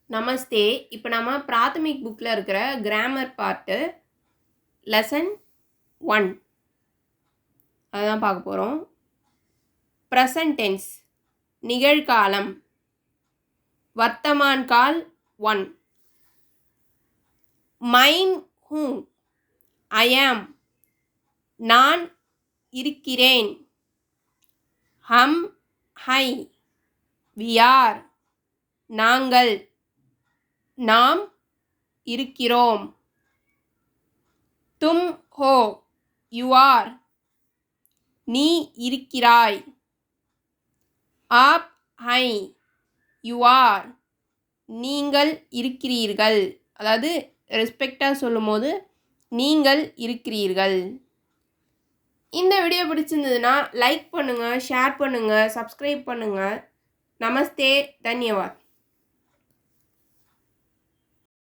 நமஸ்தே. இப்போ நம்ம பிராத்தமிக் புக்கில் இருக்கிற கிராமர் பார்ட்டு லெசன் 1 அதுதான் பார்க்க போகிறோம். ப்ரெசன்ட் டென்ஸ் நிகழ்காலம். வர்த்தமான் கால் 1. மைன் ஹூ ஐ ஆம் நான் இருக்கிறேன். ஹம் ஹை வி ஆர் நாங்கள் நாம் இருக்கிறோம். தும் ஹோ யூ ஆர் நீ இருக்கிறாய். ஆப் ஹை யூ ஆர் நீங்கள் இருக்கிறீர்கள். அதாவது ரெஸ்பெக்டாக சொல்லும் போது நீங்கள் இருக்கிறீர்கள். இந்த வீடியோ பிடிச்சிருந்ததுன்னா லைக் பண்ணுங்கள், ஷேர் பண்ணுங்கள், சப்ஸ்கிரைப் பண்ணுங்கள். நமஸ்தே, தன்யவாத்.